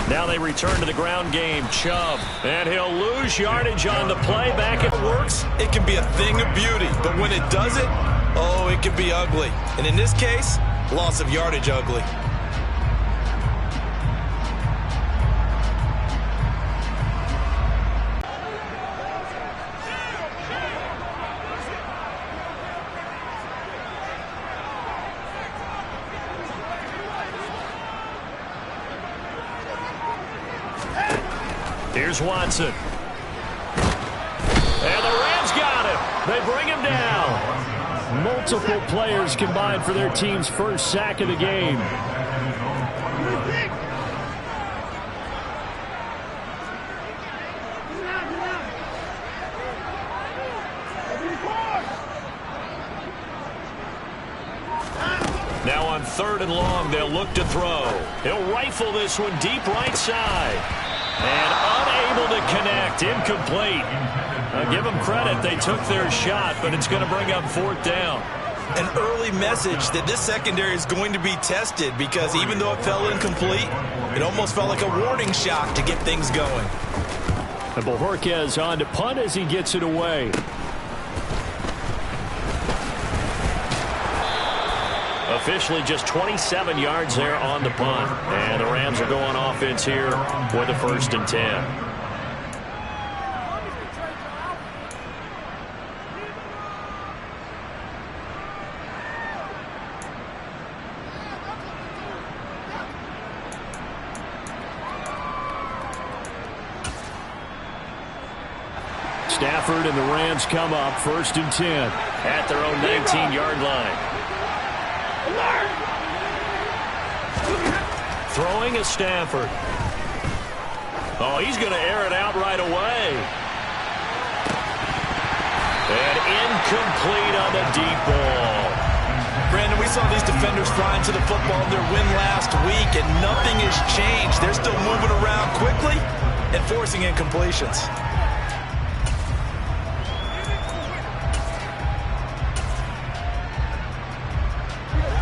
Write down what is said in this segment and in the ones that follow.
Now they return to the ground game. Chubb. And he'll lose yardage on the play. Back it works. It can be a thing of beauty. But when it doesn't, oh, it can be ugly. And in this case, loss of yardage ugly. Here's Watson. And the Rams got him. They bring him down. Multiple players combined for their team's first sack of the game. Now on 3rd and long, they'll look to throw. He'll rifle this one deep right side. And unable to connect. Incomplete. Give them credit. They took their shot, but it's going to bring up 4th down. An early message that this secondary is going to be tested because even though it fell incomplete, it almost felt like a warning shot to get things going. And Bojorquez on to punt as he gets it away. Officially just 27 yards there on the punt. And the Rams are going offense here for the 1st and 10. Stafford and the Rams come up 1st and 10 at their own 19-yard line. Throwing is Stafford. Oh, he's going to air it out right away. And incomplete on the deep ball. Brandon, we saw these defenders flying to the football in their win last week, and nothing has changed. They're still moving around quickly and forcing incompletions.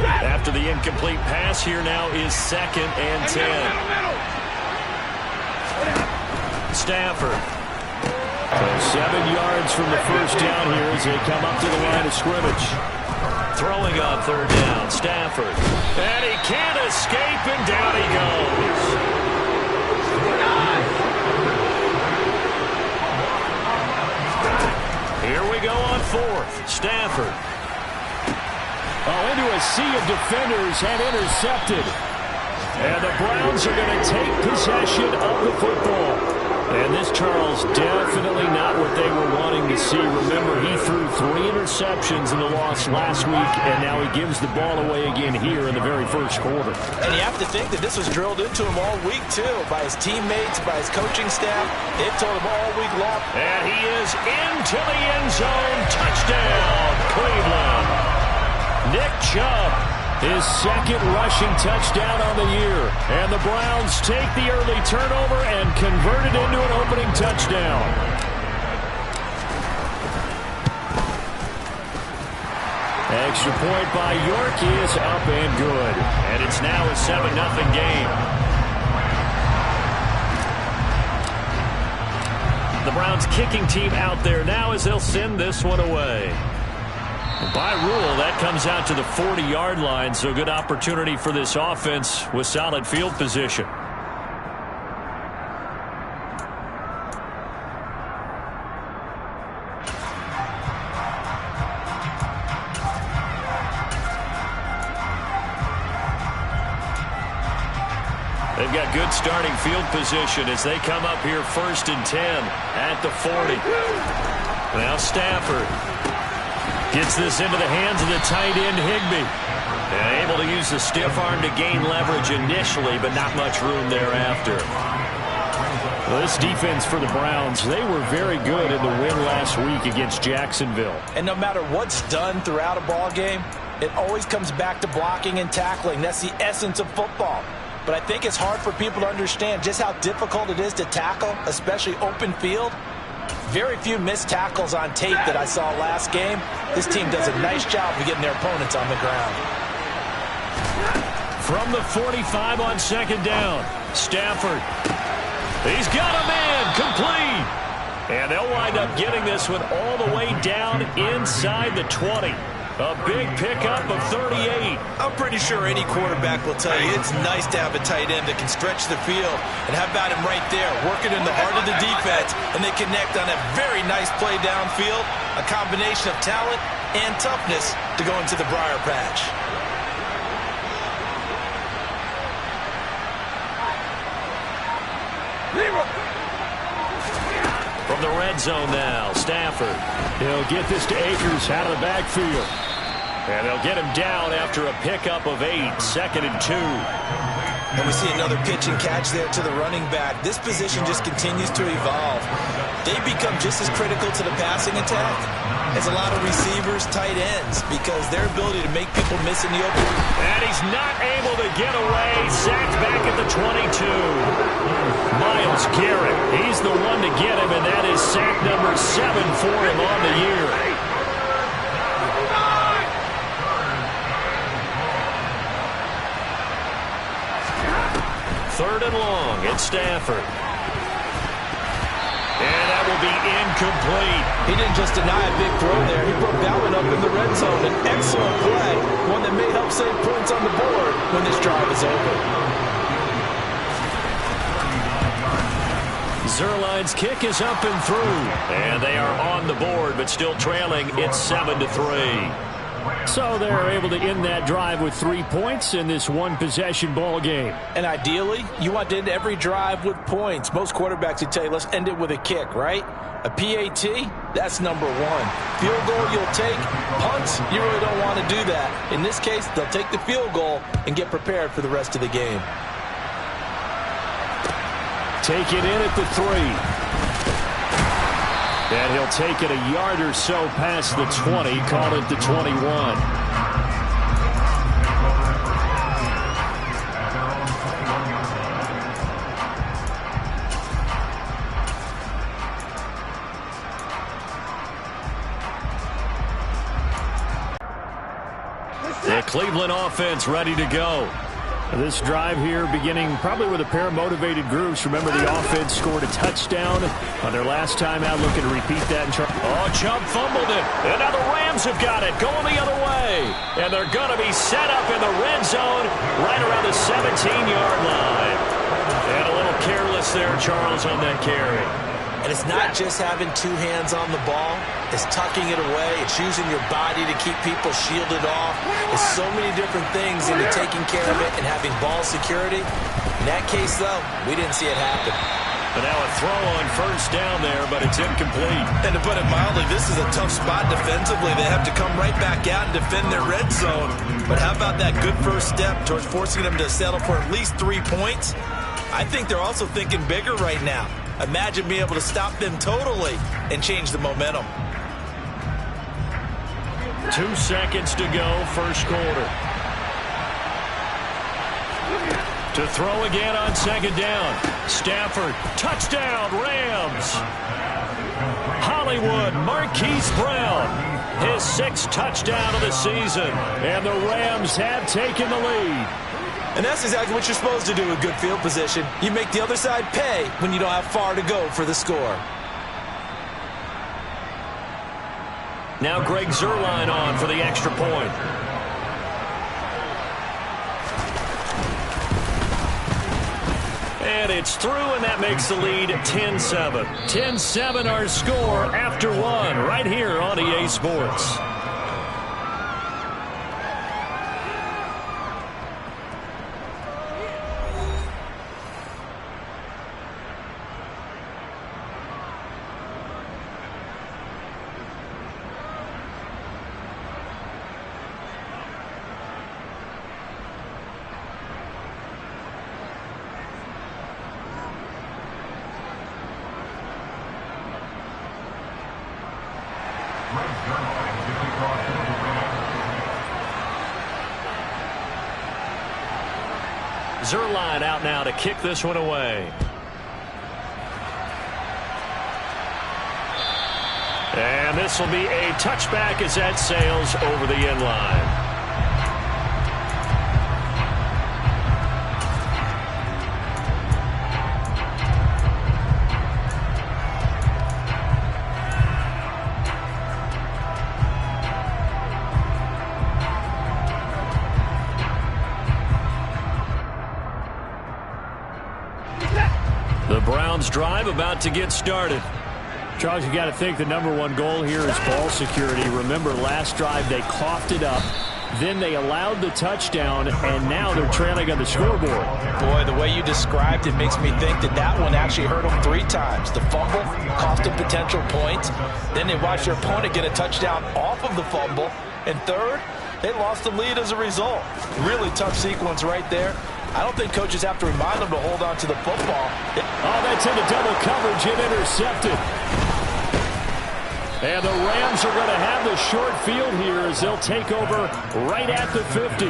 After the incomplete pass, here now is 2nd and 10. Stafford. So 7 yards from the first down here as they come up to the line of scrimmage. Throwing on 3rd down, Stafford. And he can't escape, and down he goes. Here we go on 4th. Stafford. Oh, into a sea of defenders and intercepted. And the Browns are going to take possession of the football. And this, Charles, definitely not what they were wanting to see. Remember, he threw 3 interceptions in the loss last week, and now he gives the ball away again here in the very first quarter. And you have to think that this was drilled into him all week, too, by his teammates, by his coaching staff. They've told him all week long. And he is into the end zone. Touchdown, Cleveland. Nick Chubb, his 2nd rushing touchdown on the year. And the Browns take the early turnover and convert it into an opening touchdown. Extra point by York is up and good. And it's now a 7-0 game. The Browns kicking team out there now as they'll send this one away. By rule, that comes out to the 40-yard line, so good opportunity for this offense with solid field position. They've got good starting field position as they come up here 1st and 10 at the 40. Now Stafford gets this into the hands of the tight end Higbee. And able to use the stiff arm to gain leverage initially, but not much room thereafter. Well, this defense for the Browns, they were very good in the win last week against Jacksonville. And no matter what's done throughout a ball game, it always comes back to blocking and tackling. That's the essence of football. But I think it's hard for people to understand just how difficult it is to tackle, especially open field. Very few missed tackles on tape that I saw last game. This team does a nice job of getting their opponents on the ground. From the 45 on second down. Stafford. He's got a man. Complete. And they'll wind up getting this one all the way down inside the 20. A big pickup of 38. I'm pretty sure any quarterback will tell you it's nice to have a tight end that can stretch the field. And how about him right there, working in the heart of the defense, and they connect on a very nice play downfield. A combination of talent and toughness to go into the briar patch. From the red zone now, Stafford. He'll get this to Akers out of the backfield. And they'll get him down after a pickup of 8, 2nd and 2. And we see another pitch and catch there to the running back. This position just continues to evolve. They become just as critical to the passing attack as a lot of receivers, tight ends, because their ability to make people miss in the open. And he's not able to get away. Sacked back at the 22. Myles Garrett, he's the one to get him, and that is sack number 7 for him on the year. Third and long, it's Stafford. And that will be incomplete. He didn't just deny a big throw there. He broke that one up in the red zone. An excellent play. One that may help save points on the board when this drive is over. Zerline's kick is up and through. And they are on the board, but still trailing. It's 7-3. So they're able to end that drive with 3 points in this one-possession ball game. And ideally, you want to end every drive with points. Most quarterbacks would tell you, let's end it with a kick, right? A PAT, that's number 1. Field goal you'll take. Punts, you really don't want to do that. In this case, they'll take the field goal and get prepared for the rest of the game. Take it in at the 3. And he'll take it a yard or so past the 20, call it the 21. The Cleveland offense ready to go. This drive here beginning probably with a pair of motivated groups. Remember, the offense scored a touchdown on their last time out. Looking to repeat that. Oh, Chubb fumbled it. And now the Rams have got it. Going the other way. And they're going to be set up in the red zone right around the 17-yard line. And a little careless there, Charles, on that carry. And it's not just having 2 hands on the ball. It's tucking it away. It's using your body to keep people shielded off. It's so many different things into taking care of it and having ball security. In that case, though, we didn't see it happen. But now a throw on first down there, but it's incomplete. And to put it mildly, this is a tough spot defensively. They have to come right back out and defend their red zone. But how about that good first step towards forcing them to settle for at least 3 points? I think they're also thinking bigger right now. Imagine being able to stop them totally and change the momentum. 2 seconds to go, first quarter. To throw again on second down. Stafford, touchdown, Rams. Hollywood, Marquise Brown, his 6th touchdown of the season. And the Rams have taken the lead. And that's exactly what you're supposed to do with good field position. You make the other side pay when you don't have far to go for the score. Now Greg Zuerlein on for the extra point. And it's through, and that makes the lead 10-7. 10-7 our score after 1 right here on EA Sports. Zuerlein out now to kick this one away. And this will be a touchback as that sails over the end line. The Browns drive about to get started. Charles, you got to think the #1 goal here is ball security. Remember, last drive they coughed it up. Then they allowed the touchdown, and now they're trailing on the scoreboard. Boy, the way you described it makes me think that that one actually hurt them 3 times. The fumble cost them potential points. Then they watched their opponent get a touchdown off of the fumble. And third, they lost the lead as a result. Really tough sequence right there. I don't think coaches have to remind them to hold on to the football. Oh, that's into double coverage and intercepted. And the Rams are going to have the short field here as they'll take over right at the 50.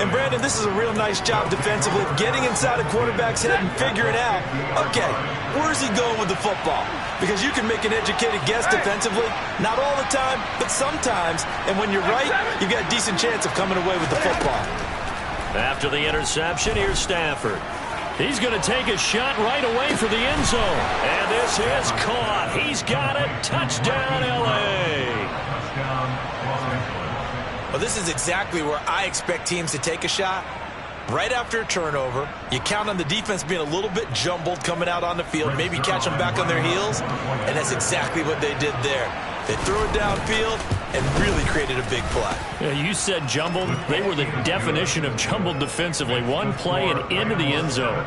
And, Brandon, this is a real nice job defensively, getting inside a quarterback's head and figuring out, okay, where's he going with the football? Because you can make an educated guess defensively, not all the time, but sometimes. And when you're right, you've got a decent chance of coming away with the football. After the interception, here's Stafford. He's going to take a shot right away for the end zone. And this is caught. He's got it. Touchdown, L.A. Well, this is exactly where I expect teams to take a shot. Right after a turnover, you count on the defense being a little bit jumbled coming out on the field, maybe catch them back on their heels, and that's exactly what they did there. They threw it downfield and really created a big play. Yeah, you said jumbled. They were the definition of jumbled defensively. One play and into the end zone.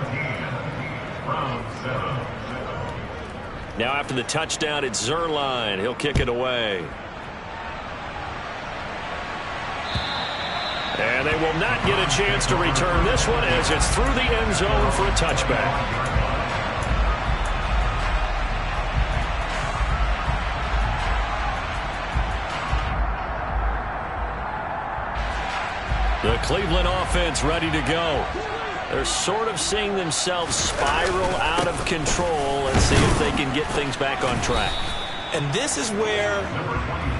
Now after the touchdown, it's Zerline. He'll kick it away. And they will not get a chance to return this one as it's through the end zone for a touchback. The Cleveland offense ready to go. They're sort of seeing themselves spiral out of control. Let's see if they can get things back on track. And this is where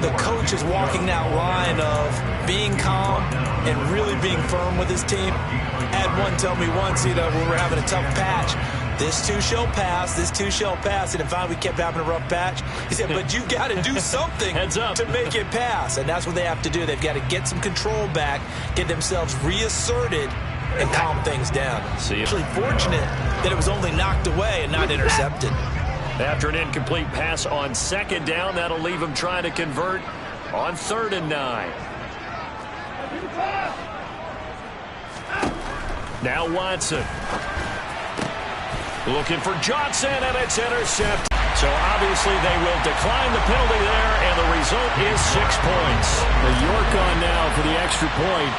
the coach is walking that line of being calm and really being firm with his team. Had one tell me once, when we're having a tough patch, this too shall pass, this too shall pass. And finally we kept having a rough patch. He said, but you've got to do something to make it pass. And that's what they have to do. They've got to get some control back, get themselves reasserted, and calm things down. Actually fortunate that it was only knocked away and not intercepted. After an incomplete pass on 2nd down, that'll leave them trying to convert on 3rd and 9. Now Watson. Looking for Johnson, and it's intercepted. So obviously they will decline the penalty there, and the result is 6 points. The York on now for the extra point.